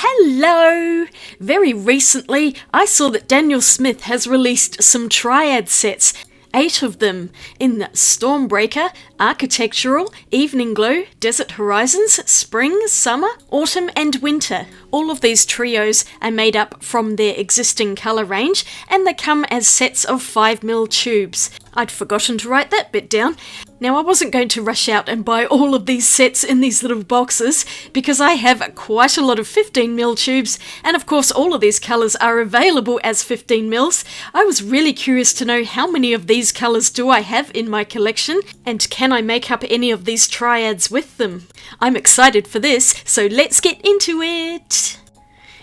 Hello! Very recently, I saw that Daniel Smith has released some Triad sets, 8 of them, in Stormbreaker, Architectural, Evening Glow, Desert Horizons, Spring, Summer, Autumn and Winter. All of these trios are made up from their existing colour range, and they come as sets of 5mm tubes. I'd forgotten to write that bit down. Now, I wasn't going to rush out and buy all of these sets in these little boxes, because I have quite a lot of 15mm tubes, and of course all of these colours are available as 15mm. I was really curious to know how many of these colours do I have in my collection, and can I make up any of these triads with them? I'm excited for this, so let's get into it!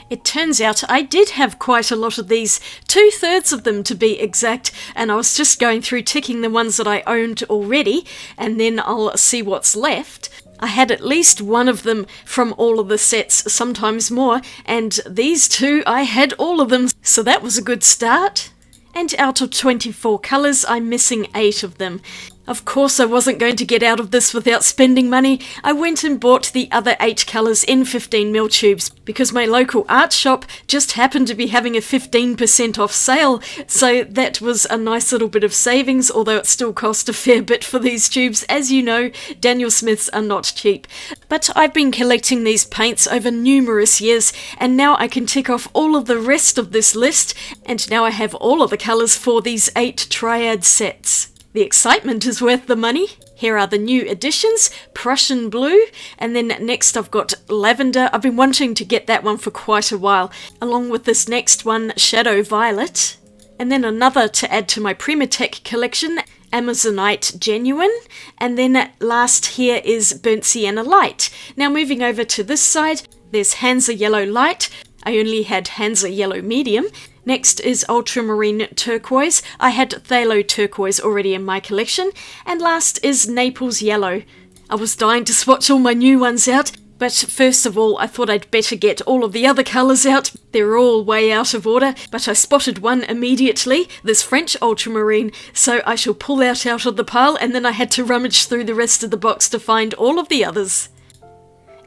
It turns out I did have quite a lot of these, 2/3 of them to be exact, and I was just going through ticking the ones that I owned already, and then I'll see what's left. I had at least one of them from all of the sets, sometimes more, and these two, I had all of them, so that was a good start. And out of 24 colours, I'm missing 8 of them. Of course I wasn't going to get out of this without spending money. I went and bought the other 8 colours in 15mm tubes because my local art shop just happened to be having a 15% off sale, so that was a nice little bit of savings, although it still cost a fair bit for these tubes. As you know, Daniel Smiths are not cheap. But I've been collecting these paints over numerous years, and now I can tick off all of the rest of this list, and now I have all of the colours for these 8 Triad sets. The excitement is worth the money. Here are the new additions, Prussian Blue, and then next I've got Lavender. I've been wanting to get that one for quite a while, along with this next one, Shadow Violet. And then another to add to my Primatech collection, Amazonite Genuine. And then last here is Burnt Sienna Light. Now moving over to this side, there's Hansa Yellow Light. I only had Hansa Yellow Medium. Next is Ultramarine Turquoise. I had Phthalo Turquoise already in my collection. And last is Naples Yellow. I was dying to swatch all my new ones out, but first of all I thought I'd better get all of the other colours out. They're all way out of order, but I spotted one immediately, this French Ultramarine, so I shall pull that out of the pile, and then I had to rummage through the rest of the box to find all of the others.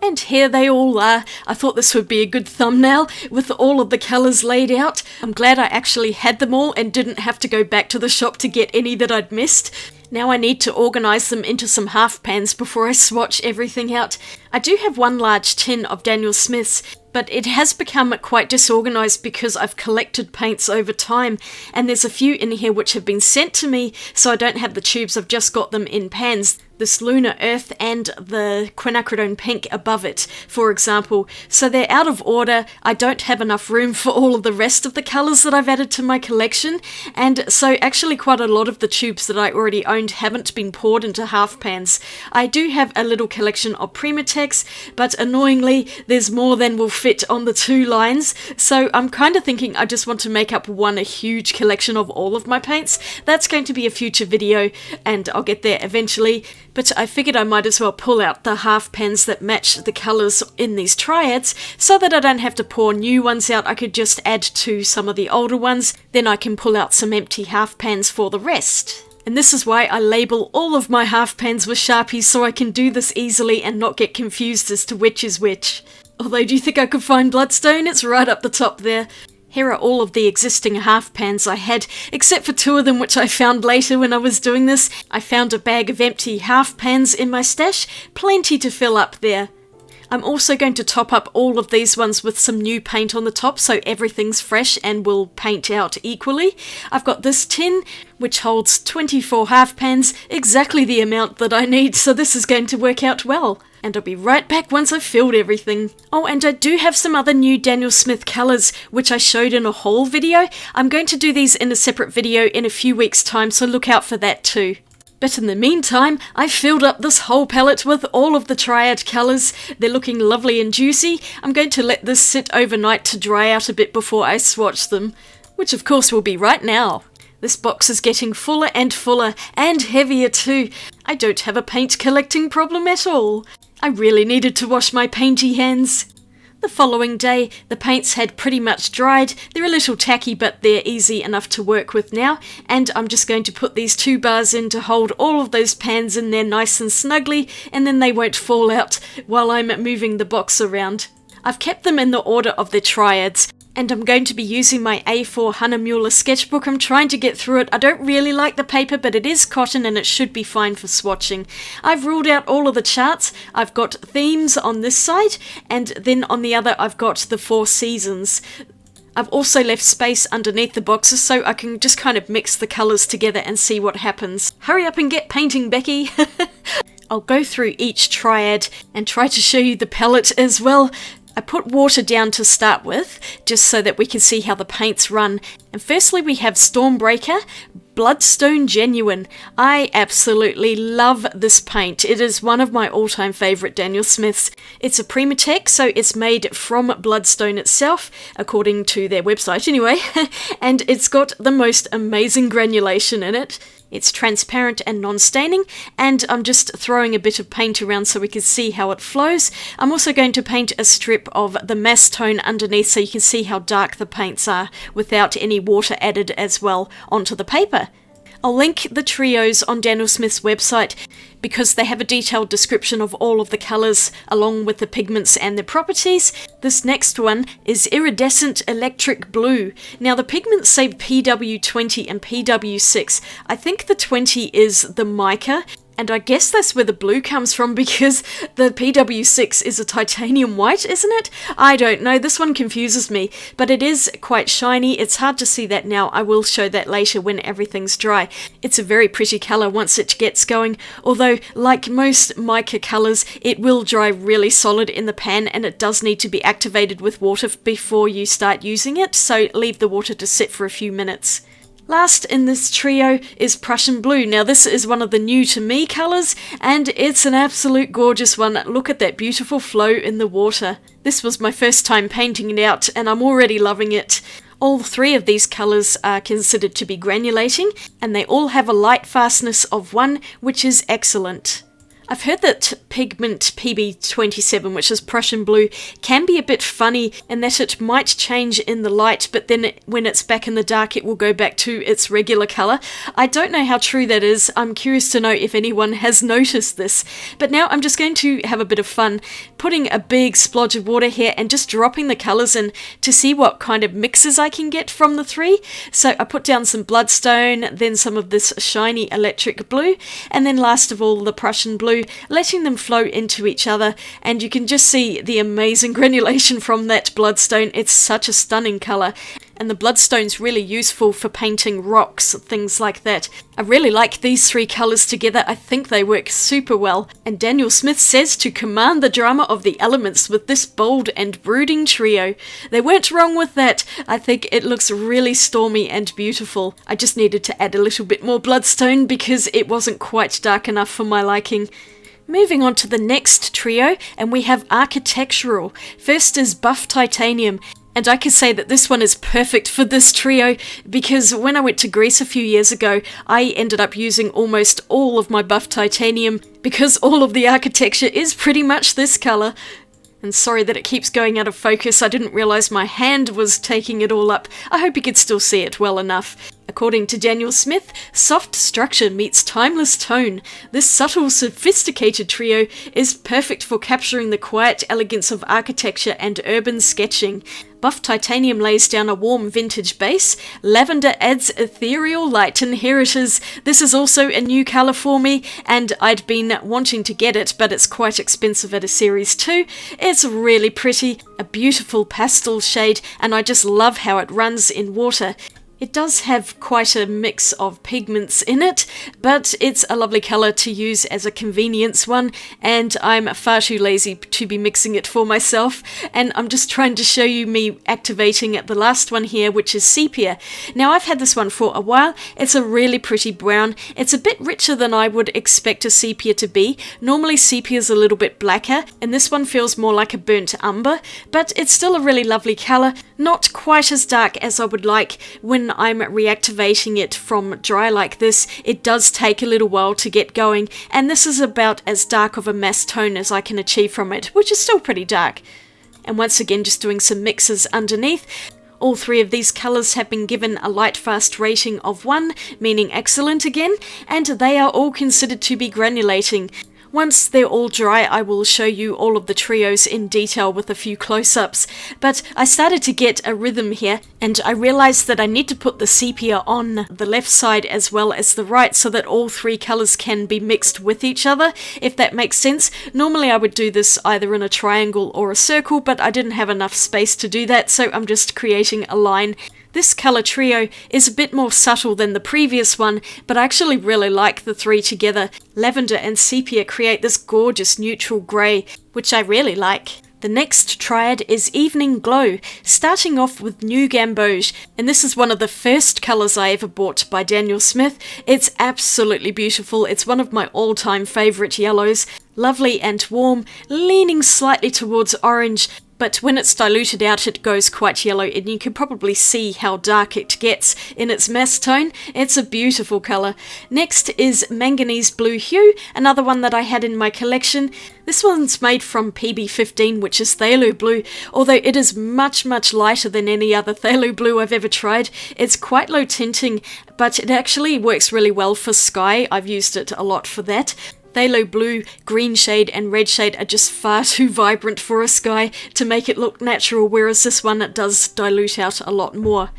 And here they all are. I thought this would be a good thumbnail with all of the colours laid out. I'm glad I actually had them all and didn't have to go back to the shop to get any that I'd missed. Now I need to organise them into some half pans before I swatch everything out. I do have one large tin of Daniel Smith's, but it has become quite disorganised because I've collected paints over time, and there's a few in here which have been sent to me, so I don't have the tubes, I've just got them in pans. This Lunar Earth and the Quinacridone Pink above it, for example. So they're out of order. I don't have enough room for all of the rest of the colours that I've added to my collection, and so actually quite a lot of the tubes that I already owned haven't been poured into half pans. I do have a little collection of Primatechs, but annoyingly there's more than will fit on the 2 lines, so I'm kind of thinking I just want to make up a huge collection of all of my paints. That's going to be a future video, and I'll get there eventually. But I figured I might as well pull out the half pans that match the colours in these triads so that I don't have to pour new ones out. I could just add to some of the older ones, then I can pull out some empty half pans for the rest. And this is why I label all of my half pans with Sharpies, so I can do this easily and not get confused as to which is which. Although, do you think I could find Bloodstone? It's right up the top there. Here are all of the existing half pans I had, except for 2 of them which I found later when I was doing this. I found a bag of empty half pans in my stash, plenty to fill up there. I'm also going to top up all of these ones with some new paint on the top so everything's fresh and will paint out equally. I've got this tin which holds 24 half pans, exactly the amount that I need, so this is going to work out well. And I'll be right back once I've filled everything. Oh, and I do have some other new Daniel Smith colours, which I showed in a haul video. I'm going to do these in a separate video in a few weeks' time, so look out for that too. But in the meantime, I've filled up this whole palette with all of the Triad colours. They're looking lovely and juicy. I'm going to let this sit overnight to dry out a bit before I swatch them, which of course will be right now. This box is getting fuller and heavier too. I don't have a paint collecting problem at all. I really needed to wash my painty hands. The following day, the paints had pretty much dried. They're a little tacky, but they're easy enough to work with now. And I'm just going to put these 2 bars in to hold all of those pans in there nice and snugly, and then they won't fall out while I'm moving the box around. I've kept them in the order of their triads, and I'm going to be using my A4 Hahnemuhle sketchbook. I'm trying to get through it. I don't really like the paper, but it is cotton and it should be fine for swatching. I've ruled out all of the charts. I've got themes on this side, and then on the other I've got the 4 seasons. I've also left space underneath the boxes so I can just kind of mix the colours together and see what happens. Hurry up and get painting, Becky! I'll go through each triad and try to show you the palette as well. I put water down to start with, just so that we can see how the paints run. And firstly we have Stormbreaker, Bloodstone Genuine. I absolutely love this paint. It is one of my all-time favourite Daniel Smiths. It's a Primatech, so it's made from bloodstone itself, according to their website anyway, and it's got the most amazing granulation in it. It's transparent and non-staining, and I'm just throwing a bit of paint around so we can see how it flows. I'm also going to paint a strip of the mass tone underneath so you can see how dark the paints are without any water added as well onto the paper. I'll link the trios on Daniel Smith's website because they have a detailed description of all of the colours along with the pigments and their properties. This next one is Iridescent Electric Blue. Now the pigments say PW20 and PW6. I think the 20 is the mica, and I guess that's where the blue comes from because the PW6 is a titanium white, isn't it? I don't know, this one confuses me, but it is quite shiny. It's hard to see that now. I will show that later when everything's dry. It's a very pretty colour once it gets going, although like most mica colours, it will dry really solid in the pan and it does need to be activated with water before you start using it, so leave the water to sit for a few minutes. Last in this trio is Prussian Blue. Now this is one of the new to me colours and it's an absolute gorgeous one. Look at that beautiful flow in the water. This was my first time painting it out and I'm already loving it. All 3 of these colours are considered to be granulating and they all have a light fastness of 1, which is excellent. I've heard that pigment PB27, which is Prussian Blue, can be a bit funny in that it might change in the light, but then when it's back in the dark it will go back to its regular colour. I don't know how true that is. I'm curious to know if anyone has noticed this. But now I'm just going to have a bit of fun putting a big splodge of water here and just dropping the colours in to see what kind of mixes I can get from the 3. So I put down some bloodstone, then some of this shiny electric blue, and then last of all the Prussian Blue, letting them flow into each other, and you can just see the amazing granulation from that bloodstone. It's such a stunning colour, and the bloodstone's really useful for painting rocks, things like that. I really like these 3 colours together. I think they work super well, and Daniel Smith says to command the drama of the elements with this bold and brooding trio. They weren't wrong with that. I think it looks really stormy and beautiful. I just needed to add a little bit more bloodstone because it wasn't quite dark enough for my liking. Moving on to the next trio, and we have Architectural. First is Buff Titanium. And I can say that this one is perfect for this trio because when I went to Greece a few years ago, I ended up using almost all of my Buff Titanium because all of the architecture is pretty much this colour. And sorry that it keeps going out of focus, I didn't realise my hand was taking it all up. I hope you could still see it well enough. According to Daniel Smith, soft structure meets timeless tone. This subtle, sophisticated trio is perfect for capturing the quiet elegance of architecture and urban sketching. Buff Titanium lays down a warm vintage base. Lavender adds ethereal light, and here it is. This is also a new colour for me, and I'd been wanting to get it, but it's quite expensive at a Series 2. It's really pretty, a beautiful pastel shade, and I just love how it runs in water. It does have quite a mix of pigments in it, but it's a lovely colour to use as a convenience one, and I'm far too lazy to be mixing it for myself, and I'm just trying to show you me activating the last one here, which is Sepia. Now I've had this one for a while. It's a really pretty brown. It's a bit richer than I would expect a sepia to be. Normally sepia is a little bit blacker, and this one feels more like a burnt umber, but it's still a really lovely colour. Not quite as dark as I would like when I'm reactivating it from dry like this. It does take a little while to get going, and this is about as dark of a mass tone as I can achieve from it, which is still pretty dark. And once again, just doing some mixes underneath. All 3 of these colours have been given a light fast rating of 1, meaning excellent again, and they are all considered to be granulating. Once they're all dry, I will show you all of the trios in detail with a few close-ups. But I started to get a rhythm here, and I realized that I need to put the sepia on the left side as well as the right so that all three colors can be mixed with each other, if that makes sense. Normally I would do this either in a triangle or a circle, but I didn't have enough space to do that, so I'm just creating a line. This colour trio is a bit more subtle than the previous one, but I actually really like the three together. Lavender and sepia create this gorgeous neutral grey, which I really like. The next triad is Evening Glow, starting off with New Gamboge, and this is one of the first colours I ever bought by Daniel Smith. It's absolutely beautiful. It's one of my all-time favourite yellows. Lovely and warm, leaning slightly towards orange, but when it's diluted out it goes quite yellow, and you can probably see how dark it gets in its mass tone. It's a beautiful colour. Next is Manganese Blue Hue, another one that I had in my collection. This one's made from PB15, which is phthalo blue, although it is much lighter than any other phthalo blue I've ever tried. It's quite low tinting, but it actually works really well for sky. I've used it a lot for that. Phthalo blue, green shade and red shade are just far too vibrant for a sky to make it look natural, whereas this one does dilute out a lot more.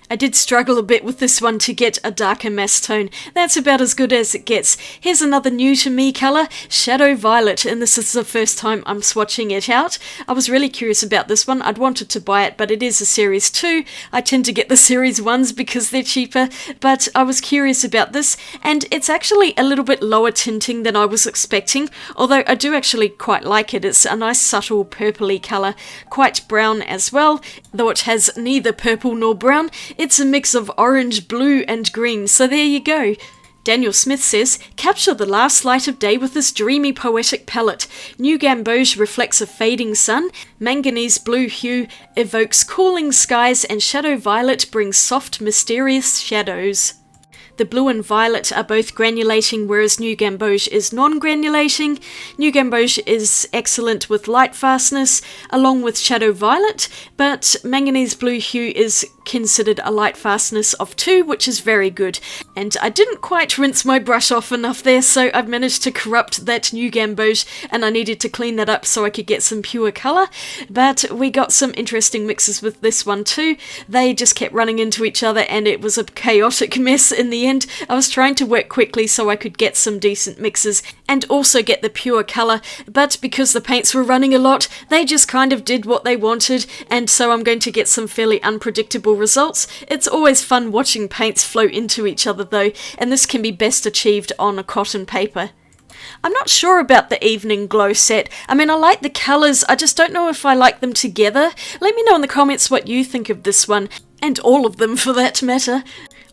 I did struggle a bit with this one to get a darker mass tone. That's about as good as it gets. Here's another new to me colour, Shadow Violet, and this is the first time I'm swatching it out. I was really curious about this one. I'd wanted to buy it, but it is a Series 2. I tend to get the Series 1s because they're cheaper, but I was curious about this, and it's actually a little bit lower tinting than I was expecting, although I do actually quite like it. It's a nice subtle purpley colour, quite brown as well, though it has neither purple nor brown. It's a mix of orange, blue and green, so there you go. Daniel Smith says, capture the last light of day with this dreamy poetic palette. New Gamboge reflects a fading sun, Manganese Blue Hue evokes cooling skies, and Shadow Violet brings soft, mysterious shadows. The blue and violet are both granulating, whereas New Gamboge is non-granulating. New Gamboge is excellent with light fastness, along with Shadow Violet, but Manganese Blue Hue is considered a light fastness of 2, which is very good. And I didn't quite rinse my brush off enough there, so I've managed to corrupt that New Gamboge, and I needed to clean that up so I could get some pure colour. But we got some interesting mixes with this one too. They just kept running into each other, and it was a chaotic mess in the end. I was trying to work quickly so I could get some decent mixes and also get the pure colour, but because the paints were running a lot, they just kind of did what they wanted, and so I'm going to get some fairly unpredictable results. It's always fun watching paints flow into each other though, and this can be best achieved on a cotton paper. I'm not sure about the Evening Glow set. I mean, I like the colours, I just don't know if I like them together. Let me know in the comments what you think of this one, and all of them for that matter.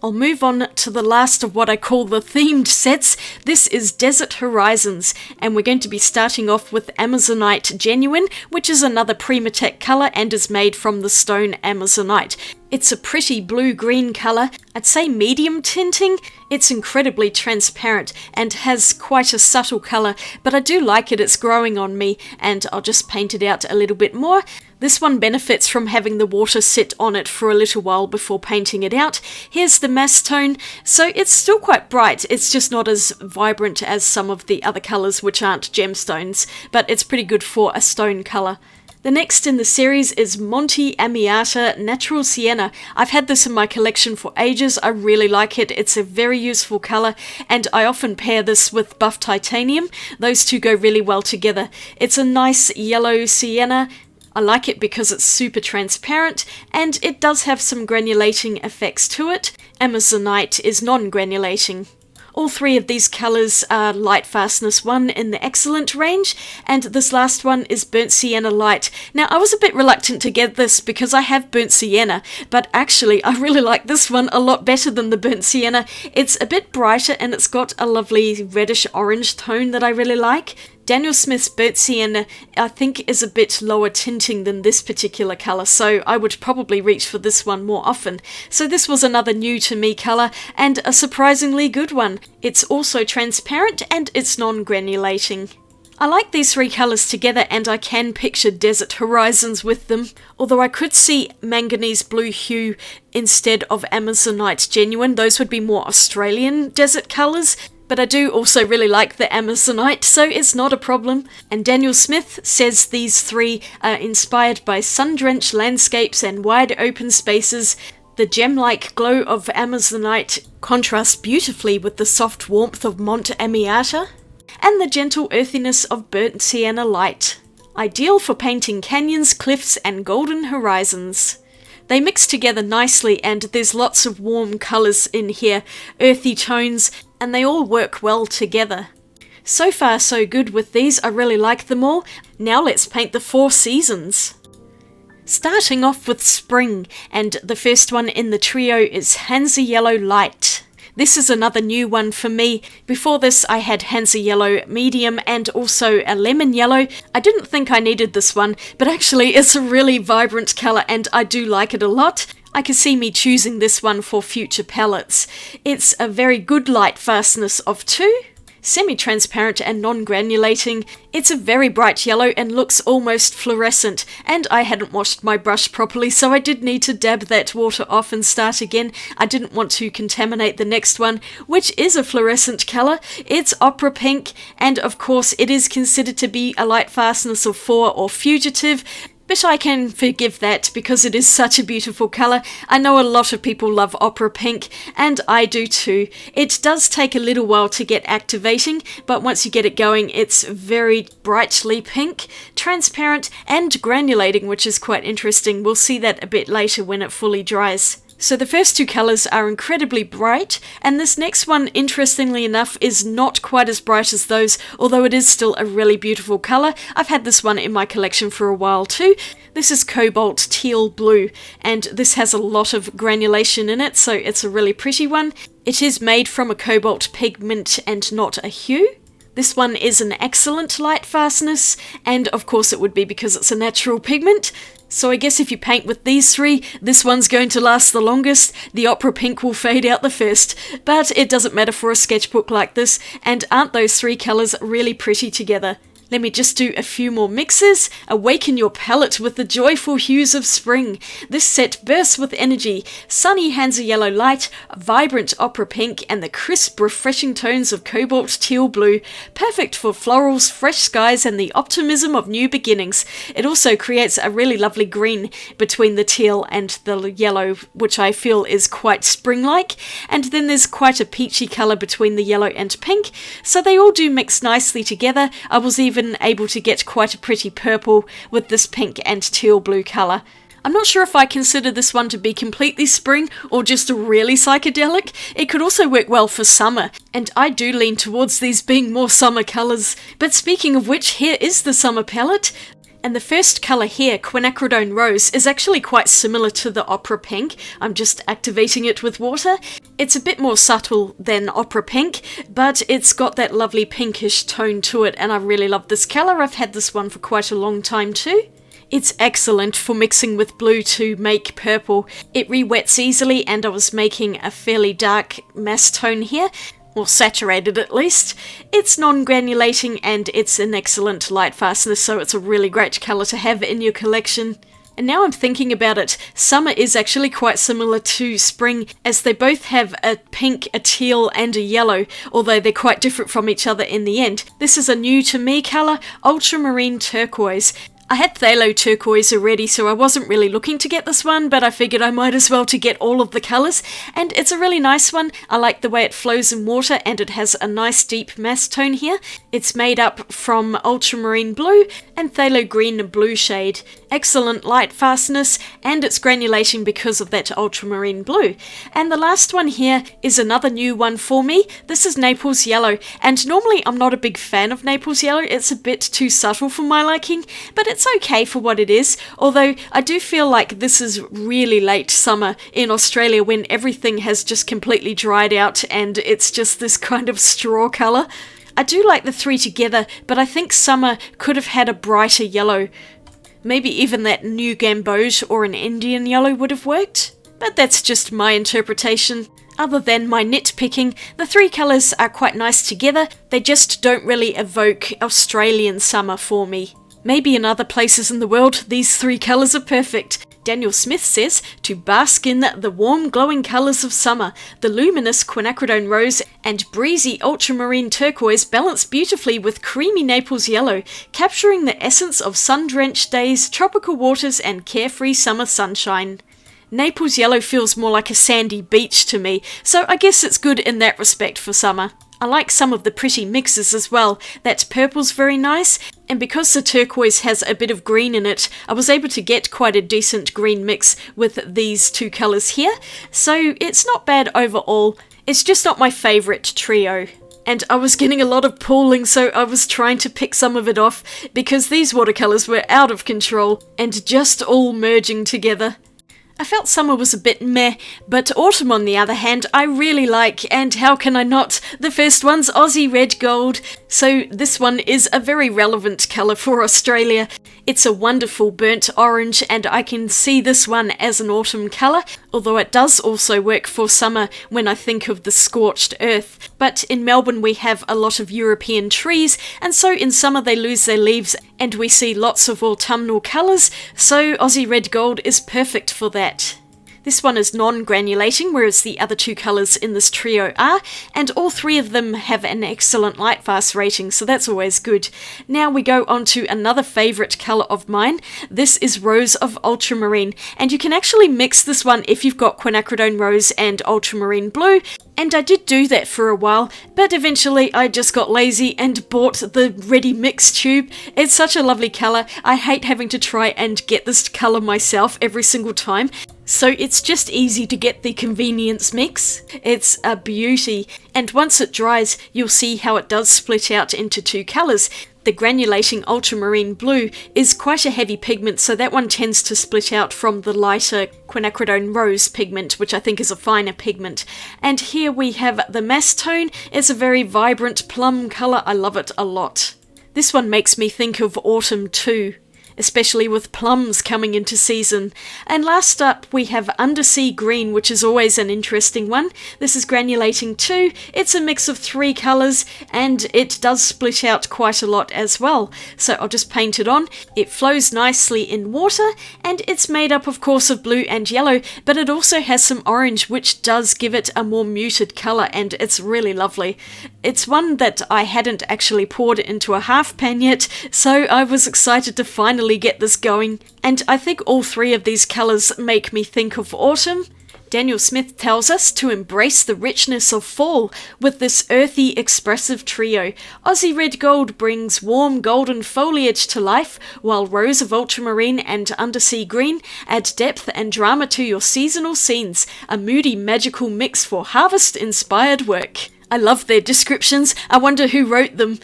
I'll move on to the last of what I call the themed sets. This is Desert Horizons, and we're going to be starting off with Amazonite Genuine, which is another Primatech colour and is made from the stone Amazonite. It's a pretty blue-green colour, I'd say medium tinting. It's incredibly transparent and has quite a subtle colour, but I do like it. It's growing on me, and I'll just paint it out a little bit more. This one benefits from having the water sit on it for a little while before painting it out. Here's the mass tone, so it's still quite bright. It's just not as vibrant as some of the other colours which aren't gemstones, but it's pretty good for a stone colour. The next in the series is Monte Amiata Natural Sienna. I've had this in my collection for ages. I really like it. It's a very useful colour, and I often pair this with Buff Titanium. Those two go really well together. It's a nice yellow sienna. I like it because it's super transparent, and it does have some granulating effects to it. Amazonite is non-granulating. All three of these colours are Light Fastness 1 in the Excellent range, and this last one is Burnt Sienna Light. Now, I was a bit reluctant to get this because I have Burnt Sienna, but actually I really like this one a lot better than the Burnt Sienna. It's a bit brighter and it's got a lovely reddish-orange tone that I really like. Daniel Smith's Burnt Sienna, I think, is a bit lower tinting than this particular colour, so I would probably reach for this one more often. So this was another new to me colour, and a surprisingly good one. It's also transparent and it's non-granulating. I like these three colours together, and I can picture Desert Horizons with them, although I could see Manganese Blue Hue instead of Amazonite Genuine. Those would be more Australian desert colours. but I do also really like the Amazonite, so it's not a problem. And Daniel Smith says these three are inspired by sun-drenched landscapes and wide open spaces. The gem-like glow of Amazonite contrasts beautifully with the soft warmth of Mont Amiata, and the gentle earthiness of burnt sienna light. Ideal for painting canyons, cliffs, and golden horizons. They mix together nicely, and there's lots of warm colours in here, earthy tones, and they all work well together. So far so good with these, I really like them all. Now let's paint the 4 seasons. Starting off with spring, and the first one in the trio is Hansa Yellow Light. This is another new one for me. Before this I had Hansa Yellow Medium and also a Lemon Yellow. I didn't think I needed this one, but actually it's a really vibrant colour and I do like it a lot. I can see me choosing this one for future palettes. It's a very good light fastness of 2. Semi-transparent and non-granulating. It's a very bright yellow and looks almost fluorescent, and I hadn't washed my brush properly, so I did need to dab that water off and start again. I didn't want to contaminate the next one, which is a fluorescent colour. It's opera pink, and of course it is considered to be a light fastness of 4 or fugitive, but I can forgive that because it is such a beautiful colour. I know a lot of people love opera pink, and I do too. It does take a little while to get activating, but once you get it going, it's very brightly pink, transparent, and granulating, which is quite interesting. We'll see that a bit later when it fully dries. So the first 2 colours are incredibly bright, and this next one, interestingly enough, is not quite as bright as those, although it is still a really beautiful colour. I've had this one in my collection for a while too. This is Cobalt Teal Blue, and this has a lot of granulation in it, so it's a really pretty one. It is made from a cobalt pigment and not a hue. This one is an excellent light fastness, and of course it would be because it's a natural pigment. So I guess if you paint with these 3, this one's going to last the longest. The opera pink will fade out the first, but it doesn't matter for a sketchbook like this, and aren't those 3 colours really pretty together? Let me just do a few more mixes. Awaken your palette with the joyful hues of spring. This set bursts with energy. Sunny Hansa Yellow Light, vibrant opera pink, and the crisp, refreshing tones of cobalt teal blue. Perfect for florals, fresh skies, and the optimism of new beginnings. It also creates a really lovely green between the teal and the yellow, which I feel is quite spring-like. And then there's quite a peachy colour between the yellow and pink. So they all do mix nicely together. I was even able to get quite a pretty purple with this pink and teal blue colour. I'm not sure if I consider this one to be completely spring or just really psychedelic. It could also work well for summer, and I do lean towards these being more summer colours. But speaking of which, here is the summer palette. And the first colour here, Quinacridone Rose, is actually quite similar to the Opera Pink. I'm just activating it with water. It's a bit more subtle than Opera Pink, but it's got that lovely pinkish tone to it, and I really love this colour. I've had this one for quite a long time too. It's excellent for mixing with blue to make purple. It re-wets easily, and I was making a fairly dark mass tone here. Or saturated at least. It's non-granulating and it's an excellent light fastness, so it's a really great colour to have in your collection. And now I'm thinking about it, summer is actually quite similar to spring, as they both have a pink, a teal and a yellow, although they're quite different from each other in the end. This is a new to me colour, Ultramarine Turquoise. I had Phthalo Turquoise already, so I wasn't really looking to get this one, but I figured I might as well to get all of the colours, and it's a really nice one. I like the way it flows in water, and it has a nice deep mass tone here. It's made up from Ultramarine Blue and Phthalo Green Blue shade. Excellent light fastness, and it's granulating because of that Ultramarine Blue. And the last one here is another new one for me. This is Naples Yellow, and normally I'm not a big fan of Naples Yellow. It's a bit too subtle for my liking, but it's okay for what it is, although I do feel like this is really late summer in Australia when everything has just completely dried out and it's just this kind of straw colour. I do like the 3 together, but I think summer could have had a brighter yellow. Maybe even that new gamboge or an Indian yellow would have worked, but that's just my interpretation. Other than my nitpicking, the 3 colours are quite nice together. They just don't really evoke Australian summer for me. Maybe in other places in the world, these 3 colours are perfect. Daniel Smith says, to bask in the warm glowing colours of summer, the luminous quinacridone rose and breezy ultramarine turquoise balance beautifully with creamy Naples yellow, capturing the essence of sun-drenched days, tropical waters and carefree summer sunshine. Naples yellow feels more like a sandy beach to me, so I guess it's good in that respect for summer. I like some of the pretty mixes as well. That purple's very nice, and because the turquoise has a bit of green in it, I was able to get quite a decent green mix with these 2 colours here, so it's not bad overall. It's just not my favourite trio. And I was getting a lot of pooling, so I was trying to pick some of it off because these watercolours were out of control and just all merging together. I felt summer was a bit meh, but autumn on the other hand I really like, and how can I not? The first one's Aussie Red Gold, so this one is a very relevant colour for Australia. It's a wonderful burnt orange, and I can see this one as an autumn colour, although it does also work for summer when I think of the scorched earth. But in Melbourne we have a lot of European trees, and so in summer they lose their leaves and we see lots of autumnal colours, so Aussie Red Gold is perfect for that. This one is non-granulating, whereas the other 2 colours in this trio are, and all 3 of them have an excellent light fast rating, so that's always good. Now we go on to another favourite colour of mine. This is Rose of Ultramarine, and you can actually mix this one if you've got quinacridone rose and ultramarine blue, and I did do that for a while, but eventually I just got lazy and bought the ready mix tube. It's such a lovely colour. I hate having to try and get this colour myself every single time. So it's just easy to get the convenience mix. It's a beauty, and once it dries you'll see how it does split out into 2 colours. The granulating ultramarine blue is quite a heavy pigment, so that one tends to split out from the lighter quinacridone rose pigment, which I think is a finer pigment. And here we have the mass tone. It's a very vibrant plum colour. I love it a lot. This one makes me think of autumn too, especially with plums coming into season. And last up we have Undersea Green, which is always an interesting one. This is granulating too. It's a mix of 3 colours and it does split out quite a lot as well. So I'll just paint it on. It flows nicely in water and it's made up of course of blue and yellow, but it also has some orange which does give it a more muted colour, and it's really lovely. It's one that I hadn't actually poured into a half pan yet, so I was excited to finally get this going, and I think all 3 of these colours make me think of autumn. Daniel Smith tells us to embrace the richness of fall with this earthy, expressive trio. Aussie Red Gold brings warm golden foliage to life, while Rose of Ultramarine and Undersea Green add depth and drama to your seasonal scenes, a moody, magical mix for harvest-inspired work. I love their descriptions. I wonder who wrote them.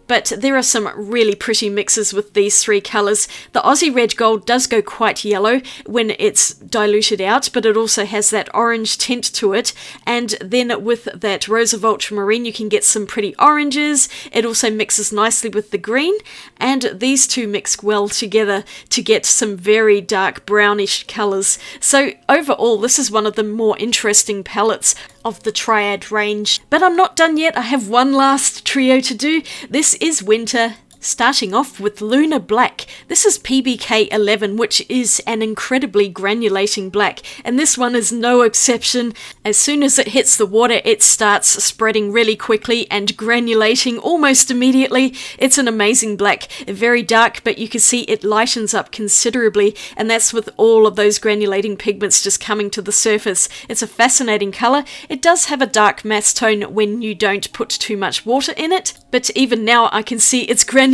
But there are some really pretty mixes with these 3 colours. The Aussie Red Gold does go quite yellow when it's diluted out, but it also has that orange tint to it. And then with that Rose of Ultramarine you can get some pretty oranges. It also mixes nicely with the green, and these 2 mix well together to get some very dark brownish colours. So overall this is one of the more interesting palettes of the Triad range. But I'm not done yet. I have one last trio to do. This is Winter. Starting off with Lunar Black. This is PBK 11, which is an incredibly granulating black, and this one is no exception. As soon as it hits the water, it starts spreading really quickly and granulating almost immediately. It's an amazing black, very dark, but you can see it lightens up considerably, and that's with all of those granulating pigments just coming to the surface. It's a fascinating colour. It does have a dark mass tone when you don't put too much water in it, but even now I can see it's granulating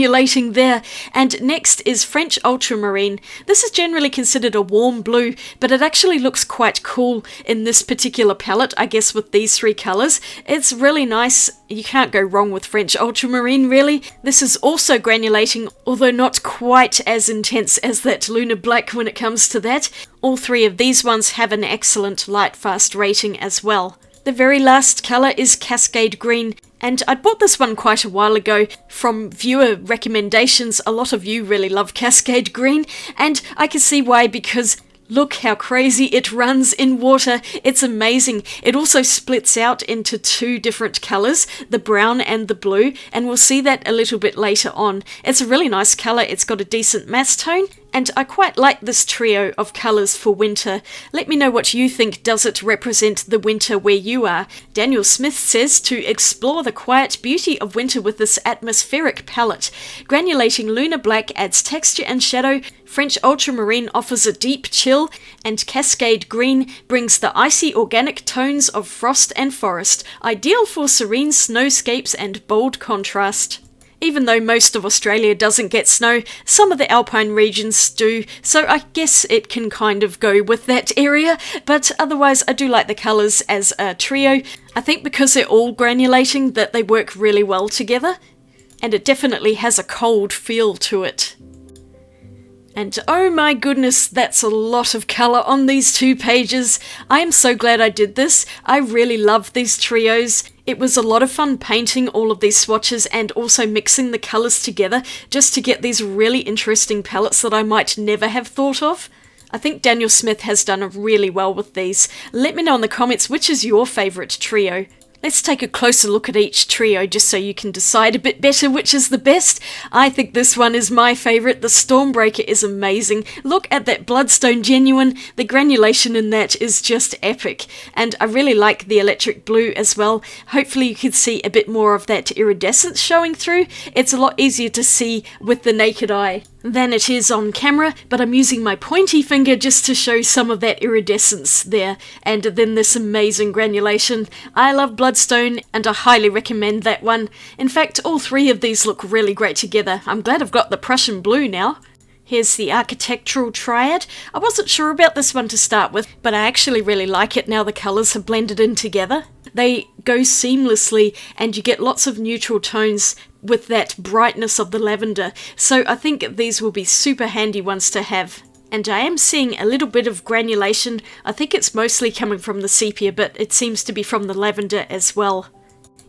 there. And next is French Ultramarine. This is generally considered a warm blue, but it actually looks quite cool in this particular palette, I guess, with these 3 colours. It's really nice. You can't go wrong with French Ultramarine, really. This is also granulating, although not quite as intense as that Lunar Black when it comes to that. All 3 of these ones have an excellent light fast rating as well. The very last colour is Cascade Green, and I bought this one quite a while ago from viewer recommendations. A lot of you really love Cascade Green, and I can see why, because Look how crazy it runs in water. It's amazing. It also splits out into two different colours, the brown and the blue, and we'll see that a little bit later on. It's a really nice colour. It's got a decent mass tone, and I quite like this trio of colours for winter. Let me know what you think. Does it represent the winter where you are? Daniel Smith says to explore the quiet beauty of winter with this atmospheric palette. Granulating Lunar Black adds texture and shadow, French Ultramarine offers a deep chill, and Cascade Green brings the icy organic tones of frost and forest, ideal for serene snowscapes and bold contrast. Even though most of Australia doesn't get snow, some of the alpine regions do, so I guess it can kind of go with that area, but otherwise I do like the colours as a trio. I think because they're all granulating that they work really well together, and it definitely has a cold feel to it. And oh my goodness, that's a lot of colour on these 2 pages. I am so glad I did this. I really love these trios. It was a lot of fun painting all of these swatches and also mixing the colours together just to get these really interesting palettes that I might never have thought of. I think Daniel Smith has done really well with these. Let me know in the comments which is your favourite trio. Let's take a closer look at each trio just so you can decide a bit better which is the best. I think this one is my favourite. The Stormbreaker is amazing. Look at that Bloodstone Genuine. The granulation in that is just epic. And I really like the electric blue as well. Hopefully you can see a bit more of that iridescence showing through. It's a lot easier to see with the naked eye than it is on camera, but I'm using my pointy finger just to show some of that iridescence there, and then this amazing granulation. I love Bloodstone and I highly recommend that one. In fact, all 3 of these look really great together. I'm glad I've got the Prussian blue now. Here's the Architectural Triad. I wasn't sure about this one to start with, but I actually really like it now the colours have blended in together. They go seamlessly and you get lots of neutral tones with that brightness of the lavender. So I think these will be super handy ones to have. And I am seeing a little bit of granulation. I think it's mostly coming from the sepia, but it seems to be from the lavender as well.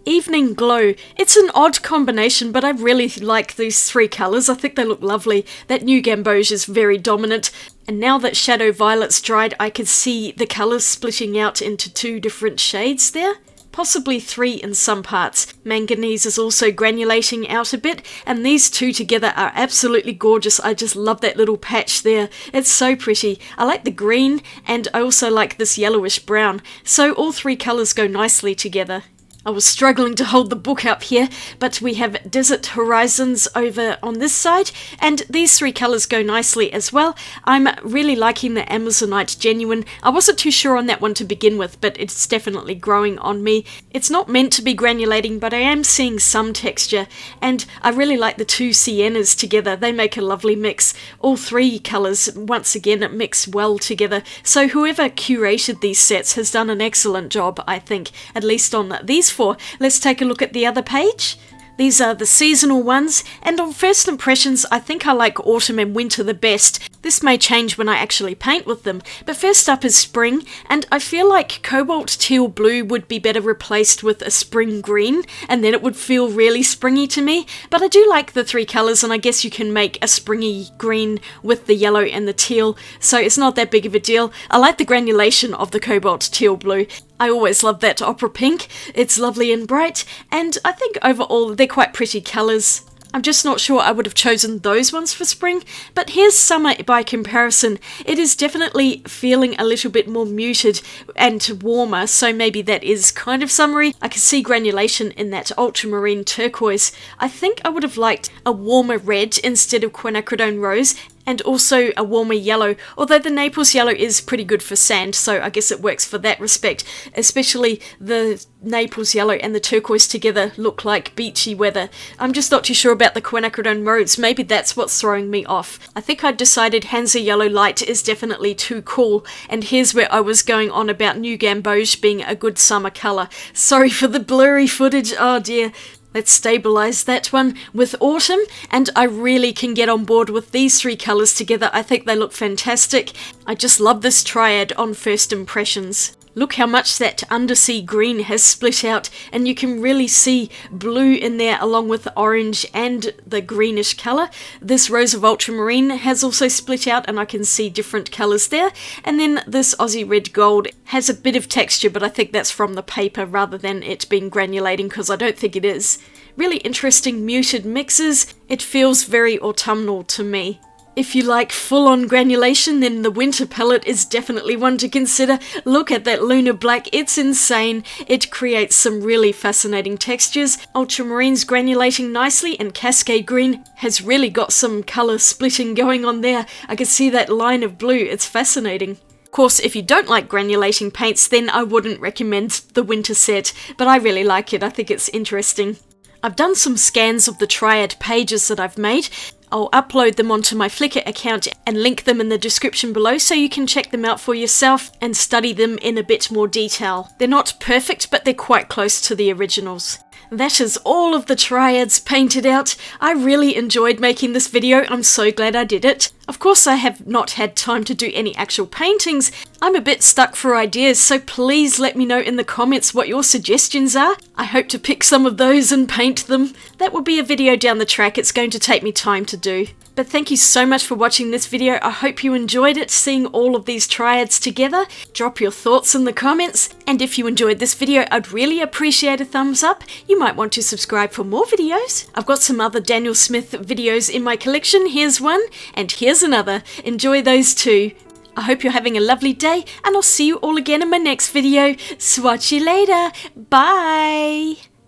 Evening Glow. It's an odd combination, but I really like these 3 colours. I think they look lovely. That new gamboge is very dominant. And now that Shadow Violet's dried, I can see the colours splitting out into 2 different shades there. Possibly 3 in some parts. Manganese is also granulating out a bit, and these 2 together are absolutely gorgeous. I just love that little patch there. It's so pretty. I like the green, and I also like this yellowish brown. So all 3 colours go nicely together. I was struggling to hold the book up here, but we have Desert Horizons over on this side, and these 3 colours go nicely as well. I'm really liking the Amazonite Genuine. I wasn't too sure on that one to begin with, but it's definitely growing on me. It's not meant to be granulating, but I am seeing some texture, and I really like the 2 siennas together. They make a lovely mix. All 3 colours, once again, mix well together. So whoever curated these sets has done an excellent job, I think, at least on these 4. Let's take a look at the other page. These are the seasonal ones, and on first impressions I think I like autumn and winter the best. This may change when I actually paint with them, but first up is spring, and I feel like cobalt teal blue would be better replaced with a spring green, and then it would feel really springy to me. But I do like the 3 colours, and I guess you can make a springy green with the yellow and the teal, so it's not that big of a deal. I like the granulation of the cobalt teal blue. I always love that opera pink. It's lovely and bright, and I think overall they're quite pretty colours. I'm just not sure I would have chosen those ones for spring, but here's summer by comparison. It is definitely feeling a little bit more muted and warmer, so maybe that is kind of summery. I can see granulation in that ultramarine turquoise. I think I would have liked a warmer red instead of quinacridone rose, and also a warmer yellow, although the Naples yellow is pretty good for sand, so I guess it works for that respect. Especially the Naples yellow and the turquoise together look like beachy weather. I'm just not too sure about the quinacridone rose. Maybe that's what's throwing me off. I think I decided Hansa Yellow Light is definitely too cool, and here's where I was going on about New Gamboge being a good summer colour. Sorry for the blurry footage, oh dear. Let's stabilise that one with autumn, and I really can get on board with these 3 colours together. I think they look fantastic. I just love this triad on first impressions. Look how much that undersea green has split out, and you can really see blue in there along with the orange and the greenish colour. This Rose of Ultramarine has also split out and I can see different colours there. And then this Aussie Red Gold has a bit of texture, but I think that's from the paper rather than it being granulating, because I don't think it is. Really interesting muted mixes. It feels very autumnal to me. If you like full-on granulation, then the winter palette is definitely one to consider. Look at that Lunar Black, it's insane. It creates some really fascinating textures. Ultramarine's granulating nicely, and Cascade Green has really got some colour splitting going on there. I can see that line of blue, it's fascinating. Of course, if you don't like granulating paints, then I wouldn't recommend the winter set, but I really like it, I think it's interesting. I've done some scans of the Triad pages that I've made. I'll upload them onto my Flickr account and link them in the description below so you can check them out for yourself and study them in a bit more detail. They're not perfect, but they're quite close to the originals. That is all of the Triads painted out. I really enjoyed making this video. I'm so glad I did it. Of course, I have not had time to do any actual paintings. I'm a bit stuck for ideas, so please let me know in the comments what your suggestions are. I hope to pick some of those and paint them. That will be a video down the track. It's going to take me time to do. But thank you so much for watching this video. I hope you enjoyed it, seeing all of these Triads together. Drop your thoughts in the comments. And if you enjoyed this video, I'd really appreciate a thumbs up. You might want to subscribe for more videos. I've got some other Daniel Smith videos in my collection. Here's one, and here's another. Enjoy those too. I hope you're having a lovely day, and I'll see you all again in my next video. Swatch you later. Bye!